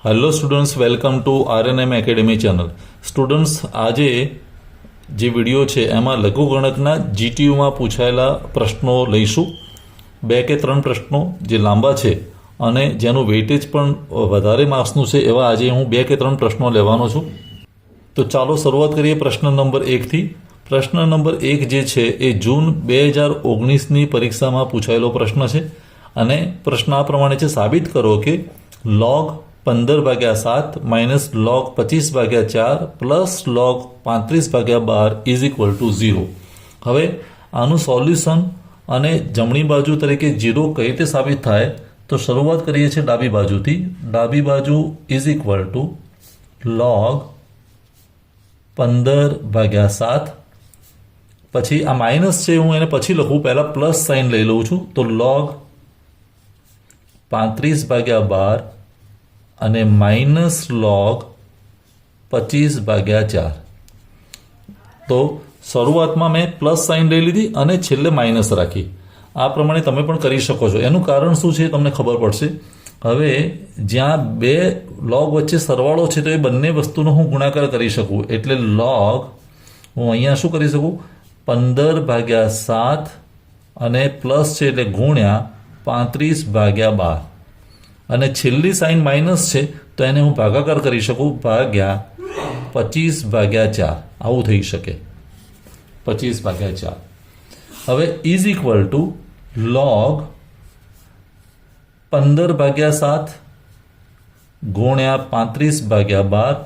Hello students, welcome to RNM academy channel. Students, આજે જે video છે એમાં લઘુગણકના જીટીયુમાં પૂછાયેલા પ્રશ્નો લઈશું. 2 કે 3 પ્રશ્નો જે લાંબા છે અને જેનું વેઇટેજ પણ વધારે માર્ક્સનું છે, એવા આજે હું 2 કે 3 પ્રશ્નો લેવાનો છું. તો ચાલો શરૂઆત કરીએ પ્રશ્ન નંબર 1થી. પ્રશ્ન નંબર 1 જે છે એ જૂન 2019ની પરીક્ષામાં પૂછાયેલો પ્રશ્ન છે અને પ્રશ્ન આ પ્રમાણે છે: સાબિત કરો કે log 15/7 minus log 25/4 plus log 35/12 is equal to 0. હવે આનું સોલ્યુશન અને જમણી બાજુ તરીકે 0 કઈ રીતે સાબિત થાય, તો શરૂઆત કરીએ છીએ ડાબી બાજુથી. ડાબી બાજુ ઇઝ ઇક્વલ ટુ log 15/7, પછી આ માઇનસ છે, હું એને પછી લખું, પહેલાં પ્લસ સાઇન લઈ લઉં છું, તો log 35/12 અને માઇનસ log 25/4. તો શરૂઆતમાં મેં પ્લસ સાઇન લઈ લીધી અને છેલ્લે માઇનસ રાખી. આ પ્રમાણે તમે પણ કરી શકો છો. એનું કારણ શું છે તમને ખબર પડશે. હવે જ્યાં 2 log વચ્ચે સરવાળો છે તો એ બંને વસ્તુનો હું ગુણાકાર કરી શકું, એટલે log હું અહીંયા શું કરી શકું, 15/7 અને પ્લસ છે એટલે ગુણ્યા 35/12, અને છેલ્લી સાઇન માઇનસ છે તો એને હું ભાગાકાર કરી શકું, ભાગ્યા 25/4. આવું થઈ શકે, 25/4. હવે ઇઝ ઇક્વલ ટુ log 15/7 ગુણ્યા 35/12,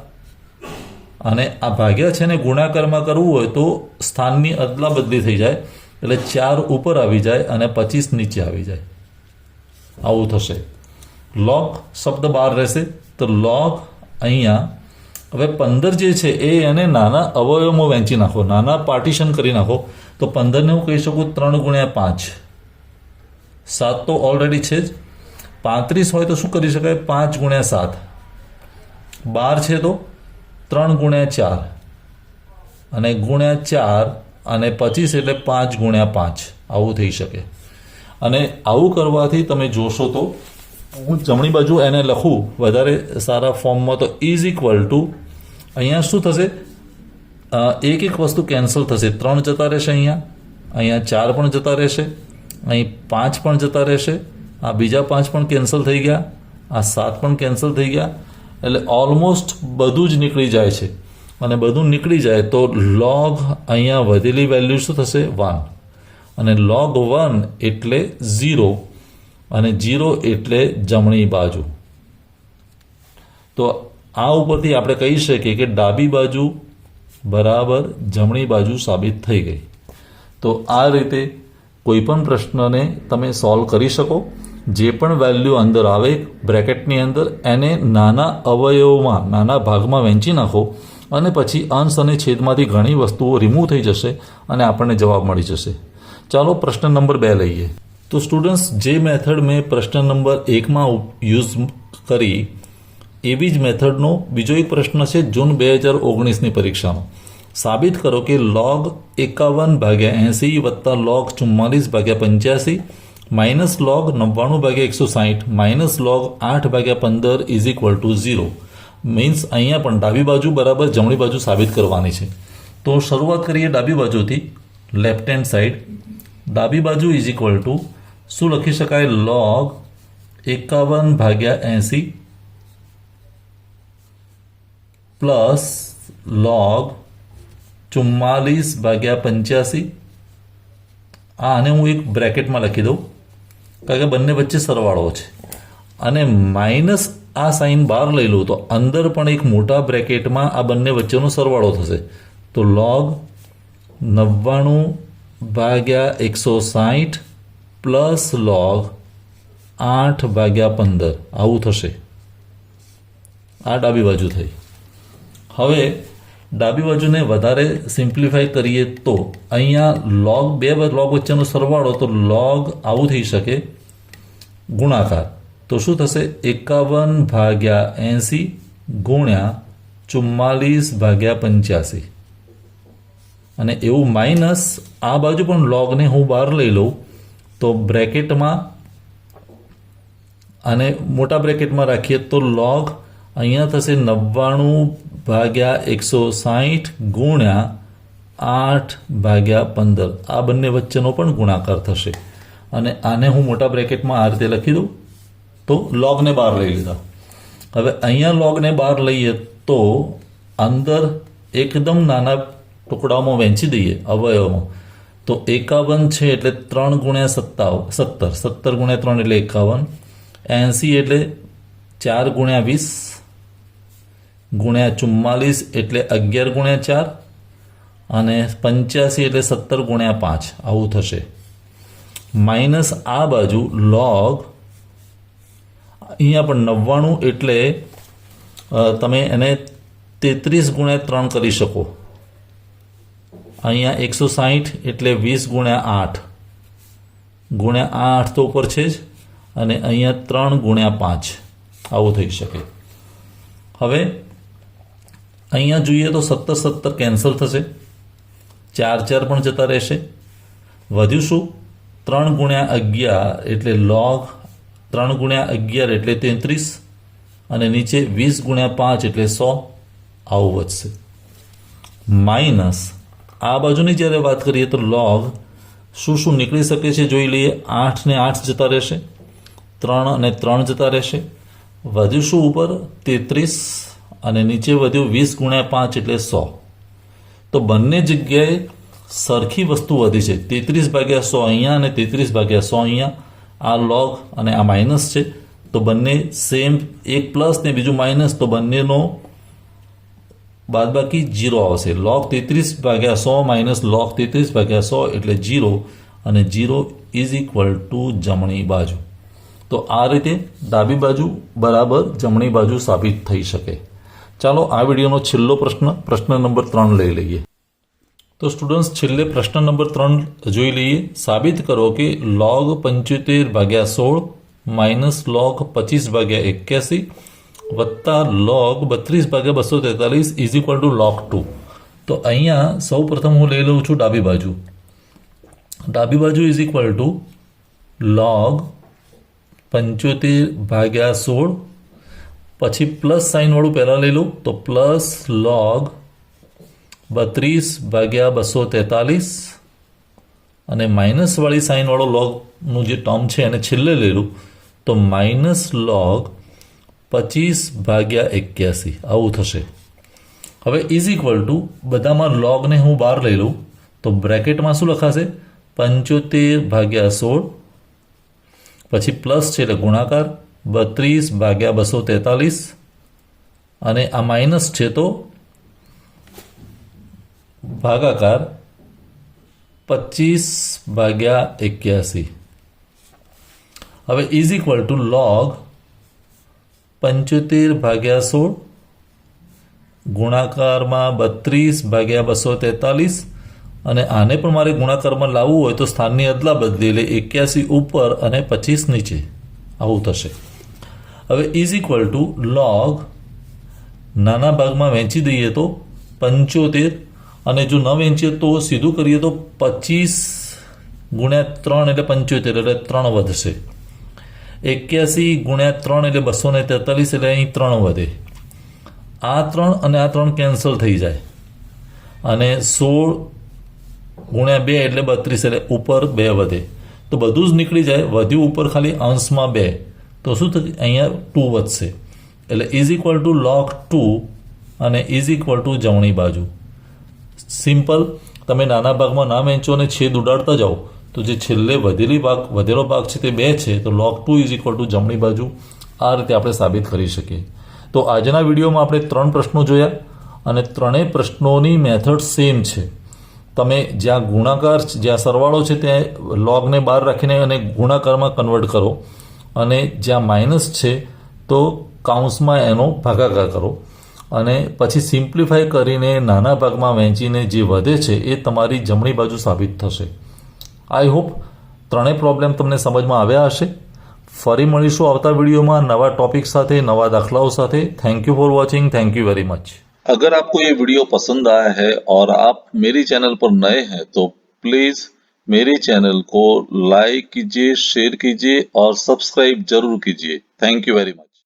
અને આ ભાગ્યા છે ને ગુણાકારમાં કરવું હોય તો સ્થાનની અદલા બદલી થઈ જાય, એટલે 4 ઉપર આવી જાય અને 25 નીચે આવી જાય. આવું થશે. log શબ્દ બહાર રહેશે, તો log અહીંયા હવે 15 જે છે એ એને નાના અવયવમાં વહેંચી નાખો, નાના પાર્ટીશન કરી નાખો. તો 15ને હું કહી શકું 3/5. 7 તો ઓલરેડી છે જ. 35 હોય તો શું કરી શકાય, 5/7. 12 છે તો 3/4 અને ગુણ્યા 4 અને 25 એટલે 5/5. આવું થઈ શકે. અને આવું કરવાથી તમે જોશો તો હું જમણી બાજુ એને લખું વધારે સારા ફોર્મમાં, તો ઇઝ ઇક્વલ ટુ અહીંયા શું થશે, એક વસ્તુ કેન્સલ થશે. 3 જતા રહેશે, અહીંયા 4 પણ જતા રહેશે, અહીં 5 પણ જતા રહેશે, આ બીજા 5 પણ કેન્સલ થઈ ગયા, આ 7 પણ કેન્સલ થઈ ગયા, એટલે ઓલમોસ્ટ બધું જ નીકળી જાય છે. અને બધું નીકળી જાય તો log અહીંયા વધેલી વેલ્યુ શું થશે, 1, અને log 1 એટલે 0, અને 0 એટલે જમણી બાજુ. તો આ ઉપરથી આપણે કહી શકીએ કે ડાબી બાજુ બરાબર જમણી બાજુ સાબિત થઈ ગઈ. તો આ રીતે કોઈ પણ પ્રશ્નને તમે સોલ્વ કરી શકો. જે પણ વેલ્યુ અંદર આવે બ્રેકેટની અંદર, એને નાના અવયવોમાં, નાના ભાગમાં વહેંચી નાખો, અને પછી અંશ અને છેદમાંથી ઘણી વસ્તુઓ રિમૂવ થઈ જશે અને આપણને જવાબ મળી જશે. ચાલો પ્રશ્ન નંબર 2 લઈએ. તો સ્ટુડન્ટ્સ, જે મેથડ મેં પ્રશ્ન નંબર 1માં યુઝ કરી એવી જ મેથડનો બીજો એક પ્રશ્ન છે જૂન 2019ની પરીક્ષાનો. સાબિત કરો કે log 51/80 વત્તા log 44/85 minus log 99/160 minus log 8/15 is equal to 0. Means અહીંયા પણ ડાબી બાજુ બરાબર જમણી બાજુ સાબિત કરવાની છે. તો શરૂઆત કરીએ ડાબી બાજુથી, લેફ્ટ હેન્ડ સાઈડ. ડાબી બાજુ ઇઝ ઇક્વલ ટુ શું લખી શકાય, log 51/80 પ્લસ log 44/85. આને હું એક બ્રેકેટમાં લખી દઉં કારણ કે બંને વચ્ચે સરવાળો છે, અને માઇનસ આ સાઇન બહાર લઈ લઉં તો અંદર પણ એક મોટા બ્રેકેટમાં આ બંને વચ્ચેનો સરવાળો થશે. તો log 99/160 પ્લસ log 8/15 આવું થશે. આ ડાબી બાજુ થઈ. હવે ડાબી બાજુને વધારે સિમ્પ્લિફાય કરીએ તો અહીંયા બે log વચ્ચેનો સરવાળો, તો log આવું થઈ શકે, ગુણાકાર. તો શું થશે, 51/80 ગુણ્યા 44/85, અને એવું માઇનસ આ બાજુ પણ logને હું બહાર લઈ લઉં તો બ્રેકેટમાં અને મોટા બ્રેકેટમાં રાખીએ તો log અહીંયા થશે 99/160 ગુણ્યા 8/15. આ બંને વચ્ચેનો પણ ગુણાકાર થશે અને આને હું મોટા બ્રેકેટમાં આ રીતે લખી દઉં તો લોગને બહાર લઈ લીધા. હવે અહીંયા લોગને બહાર લઈએ તો અંદર એકદમ નાના ટુકડાઓમાં વહેંચી દઈએ અવયવમાં તો 51 છે એટલે 3 ગુણ્યા 17, 17 ગુણ્યા 3 એટલે 51, 80 એટલે 4 ગુણ્યા 20 ગુણ્યા 44 એટલે 11 ગુણ્યા 4 અને 85 એટલે 17 ગુણ્યા 5 આવું થશે. માઇનસ આ બાજુ લોગ અહીંયા પણ 99 એટલે તમે એને 33 ગુણ્યા 3 કરી શકો. અહીંયા 160 એટલે 20 ગુણ્યા 8 ગુણ્યા 8 તો ઉપર છે જ અને અહીંયા 3 ગુણ્યા 5 આવું થઈ શકે. હવે અહીંયા જોઈએ તો 17 કેન્સલ થશે, 4 પણ જતા રહેશે. વધ્યું શું? 3 ગુણ્યા 11 એટલે લોગ 3 ગુણ્યા 11 એટલે 33 અને નીચે 20 ગુણ્યા 5 એટલે 100 આવું વધશે. માઇનસ આ બાજુની જ્યારે વાત કરીએ તો લોગ શું નીકળી શકે છે જોઈ લઈએ. 8 ને 8 જતા રહેશે, 3 અને 3 જતા રહેશે. વધ્યું શું ઉપર? 33 અને નીચે વધ્યું 20 ગુણ્યા 5 એટલે 100. તો બંને જગ્યાએ સરખી વસ્તુ વધી છે. 33/100 અહીંયા અને 33/100 અહીંયા. આ લોગ અને આ માઇનસ છે તો બંને સેમ, એક પ્લસ ને બીજું માઇનસ, તો બંનેનો બાદબાકી 0 આવશે. લોગ 33/100 માઇનસ લોગ 33/100 એટલે 0 અને 0 ઇઝ ઇક્વલ ટુ જમણી બાજુ. તો આ રીતે ડાબી બાજુ બરાબર જમણી બાજુ સાબિત થઈ શકે. ચાલો આ વિડીયોનો છેલ્લો પ્રશ્ન નંબર 3 લઈ લઈએ. તો સ્ટુડન્ટ્સ છેલ્લે પ્રશ્ન નંબર 3 જોઈ લઈએ. સાબિત કરો કે લોગ 75/16 માઇનસ લોગ 25/81 વત્તા log 32/243 is equal to log 2. તો અહીંયા સૌ પ્રથમ હું લઈ લઉં છું ડાબી બાજુ. ડાબી બાજુ ઇઝ ઇક્વલ ટુ લોગ 75/16 પછી પ્લસ સાઇનવાળું પહેલાં લઈ લઉં તો પ્લસ લોગ 32/243 અને માઇનસવાળી સાઇનવાળો લોગનું જે ટર્મ છે એને છેલ્લે લઈ લઉં તો માઇનસ લોગ 25/81 આવું થશે. હવે ઇઝ ઇક્વલ ટુ બધામાં લોગને હું બહાર લઈ લઉં તો બ્રેકેટમાં શું લખાશે? 75/16 પછી પ્લસ છે એટલે ગુણાકાર 32/243 અને આ માઇનસ છે તો ભાગાકાર 25/81. હવે ઇઝ ઇક્વલ ટુ લોગ 75/16 ગુણાકારમાં 32/243 અને આને પણ મારે ગુણાકારમાં લાવવું હોય તો સ્થાનની અદલા બદલી એટલે 81 ઉપર અને 25 નીચે આવું થશે. હવે ઇઝ ઇક્વલ ટુ લોગ નાના ભાગમાં વહેંચી દઈએ તો 75 અને જો ન વહેંચીએ તો સીધું કરીએ તો 25 ગુણ્યા 3 એટલે 75 એટલે 3 વધશે. 81 ગુણ્યા 3 એટલે 243 એટલે અહીં 3 વધે. આ 3 અને આ 3 કેન્સલ થઈ જાય અને 16 ગુણ્યા 2 એટલે 32 એટલે ઉપર 2 વધે. તો બધું જ નીકળી જાય, વધ્યું ઉપર ખાલી અંશમાં 2 તો શું થશે? અહીંયા 2 વધશે એટલે ઇઝ ઇક્વલ ટુ લોગ 2 અને ઇઝ ઇક્વલ ટુ જમણી બાજુ. સિમ્પલ. તમે નાના ભાગમાં ના વહેંચો અને છેદ ઉડાડતા જાઓ તો જે છેલ્લે વધેલો ભાગ છે તે 2 છે તો લોગ 2 ઇઝ ઇક્વલ ટુ જમણી બાજુ. આ રીતે આપણે સાબિત કરી શકીએ. તો આજના વિડીયોમાં આપણે 3 પ્રશ્નો જોયા અને ત્રણેય પ્રશ્નોની મેથડ સેમ છે. તમે જ્યાં ગુણાકાર, જ્યાં સરવાળો છે ત્યાં લોગને બહાર રાખીને અને ગુણાકારમાં કન્વર્ટ કરો અને જ્યાં માઇનસ છે તો કાઉન્સમાં એનો ભાગાકાર કરો અને પછી સિમ્પ્લિફાય કરીને નાના ભાગમાં વહેંચીને જે વધે છે એ તમારી જમણી બાજુ સાબિત થશે. આઈ હોપ ત્રણેય પ્રોબ્લેમ તમને સમજમાં આવ્યા હશે. ફરી મળીશું આવતા વીडियोમાં नवा टॉपिक साथे, नवा दाखलाओं साथे. Thank you for watching. Thank you very much. अगर आपको ये वीडियो पसंद आया है और आप मेरी चैनल पर नए हैं तो प्लीज मेरे चैनल को लाइक कीजिए, शेयर कीजिए और सब्सक्राइब जरूर कीजिए. Thank you very much.